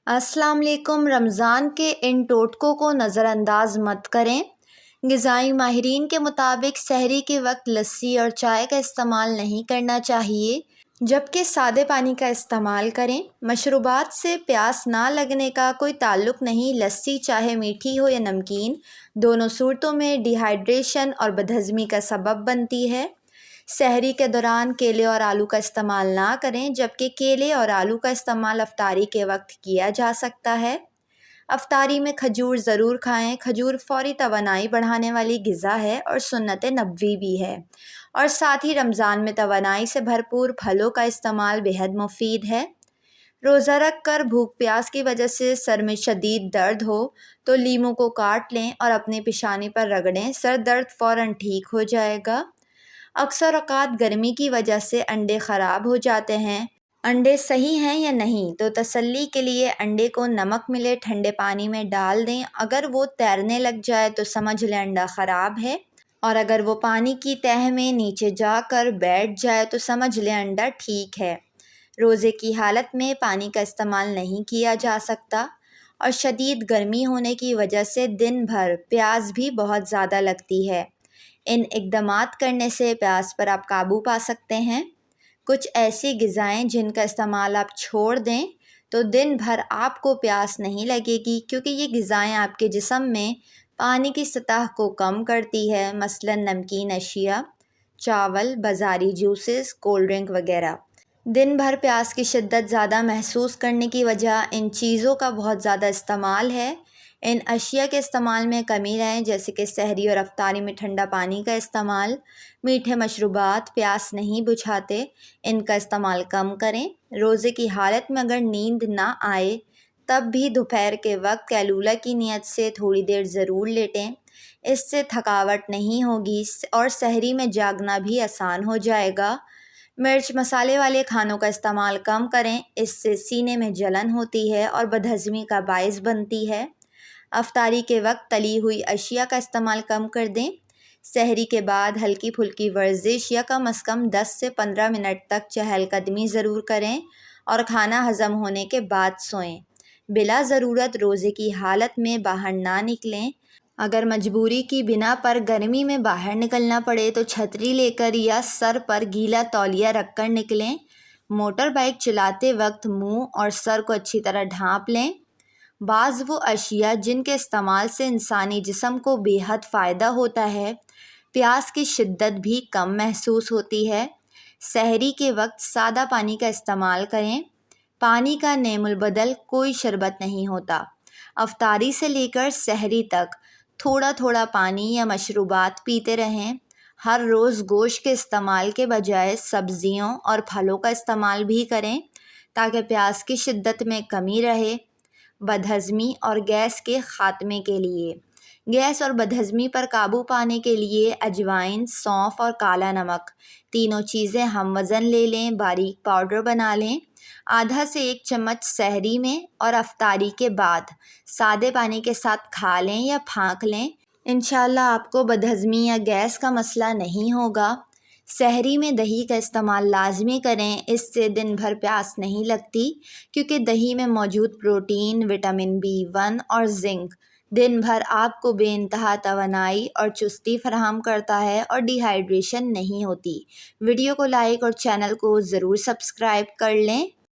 السلام علیکم۔ رمضان کے ان ٹوٹکوں کو نظر انداز مت کریں۔ غذائی ماہرین کے مطابق سحری کے وقت لسی اور چائے کا استعمال نہیں کرنا چاہیے، جبکہ سادے پانی کا استعمال کریں۔ مشروبات سے پیاس نہ لگنے کا کوئی تعلق نہیں۔ لسی چاہے میٹھی ہو یا نمکین، دونوں صورتوں میں ڈی ہائیڈریشن اور بدہضمی کا سبب بنتی ہے۔ سحری کے دوران کیلے اور آلو کا استعمال نہ کریں، جبکہ کیلے اور آلو کا استعمال افطاری کے وقت کیا جا سکتا ہے۔ افطاری میں کھجور ضرور کھائیں۔ کھجور فوری توانائی بڑھانے والی غذا ہے اور سنت نبوی بھی ہے، اور ساتھ ہی رمضان میں توانائی سے بھرپور پھلوں کا استعمال بیحد مفید ہے۔ روزہ رکھ کر بھوک پیاس کی وجہ سے سر میں شدید درد ہو تو لیموں کو کاٹ لیں اور اپنے پیشانی پر رگڑیں، سر درد فوراً ٹھیک ہو جائے گا۔ اکثر اوقات گرمی کی وجہ سے انڈے خراب ہو جاتے ہیں۔ انڈے صحیح ہیں یا نہیں تو تسلی کے لیے انڈے کو نمک ملے ٹھنڈے پانی میں ڈال دیں۔ اگر وہ تیرنے لگ جائے تو سمجھ لیں انڈا خراب ہے، اور اگر وہ پانی کی تہہ میں نیچے جا کر بیٹھ جائے تو سمجھ لیں انڈا ٹھیک ہے۔ روزے کی حالت میں پانی کا استعمال نہیں کیا جا سکتا، اور شدید گرمی ہونے کی وجہ سے دن بھر پیاس بھی بہت زیادہ لگتی ہے۔ ان اقدامات کرنے سے پیاس پر آپ قابو پا سکتے ہیں۔ کچھ ایسی غذائیں جن کا استعمال آپ چھوڑ دیں تو دن بھر آپ کو پیاس نہیں لگے گی، کیونکہ یہ غذائیں آپ کے جسم میں پانی کی سطح کو کم کرتی ہے، مثلاً نمکین اشیاء، چاول، بازاری جوسز، کولڈ ڈرنک وغیرہ۔ دن بھر پیاس کی شدت زیادہ محسوس کرنے کی وجہ ان چیزوں کا بہت زیادہ استعمال ہے۔ ان اشیاء کے استعمال میں کمی لائیں، جیسے کہ سحری اور افطاری میں ٹھنڈا پانی کا استعمال۔ میٹھے مشروبات پیاس نہیں بجھاتے، ان کا استعمال کم کریں۔ روزے کی حالت میں اگر نیند نہ آئے تب بھی دوپہر کے وقت قیلولہ کی نیت سے تھوڑی دیر ضرور لیٹیں، اس سے تھکاوٹ نہیں ہوگی اور سحری میں جاگنا بھی آسان ہو جائے گا۔ مرچ مسالے والے کھانوں کا استعمال کم کریں، اس سے سینے میں جلن ہوتی ہے اور بدہضمی کا باعث بنتی ہے۔ افطاری کے وقت تلی ہوئی اشیاء کا استعمال کم کر دیں۔ سحری کے بعد ہلکی پھلکی ورزش یا کم از کم 10 سے 15 منٹ تک چہل قدمی ضرور کریں، اور کھانا ہضم ہونے کے بعد سوئیں۔ بلا ضرورت روزے کی حالت میں باہر نہ نکلیں۔ اگر مجبوری کی بنا پر گرمی میں باہر نکلنا پڑے تو چھتری لے کر یا سر پر گیلا تولیہ رکھ کر نکلیں۔ موٹر بائیک چلاتے وقت منہ اور سر کو اچھی طرح ڈھانپ لیں۔ بعض وہ اشیاء جن کے استعمال سے انسانی جسم کو بے حد فائدہ ہوتا ہے، پیاس کی شدت بھی کم محسوس ہوتی ہے۔ سحری کے وقت سادہ پانی کا استعمال کریں۔ پانی کا نعم البدل کوئی شربت نہیں ہوتا۔ افطاری سے لے کر سحری تک تھوڑا تھوڑا پانی یا مشروبات پیتے رہیں۔ ہر روز گوشت کے استعمال کے بجائے سبزیوں اور پھلوں کا استعمال بھی کریں تاکہ پیاس کی شدت میں کمی رہے۔ بدہضمی اور گیس کے خاتمے کے لیے گیس اور بدہضمی پر قابو پانے کے لیے اجوائن، سونف اور کالا نمک تینوں چیزیں ہم وزن لے لیں، باریک پاؤڈر بنا لیں۔ آدھا سے 1 چمچ سحری میں اور افطاری کے بعد سادے پانی کے ساتھ کھا لیں یا پھانک لیں۔ انشاءاللہ آپ کو بدہضمی یا گیس کا مسئلہ نہیں ہوگا۔ سحری میں دہی کا استعمال لازمی کریں، اس سے دن بھر پیاس نہیں لگتی، کیونکہ دہی میں موجود پروٹین، وٹامن B1 اور زنک دن بھر آپ کو بے انتہا توانائی اور چستی فراہم کرتا ہے اور ڈی ہائیڈریشن نہیں ہوتی۔ ویڈیو کو لائک اور چینل کو ضرور سبسکرائب کر لیں۔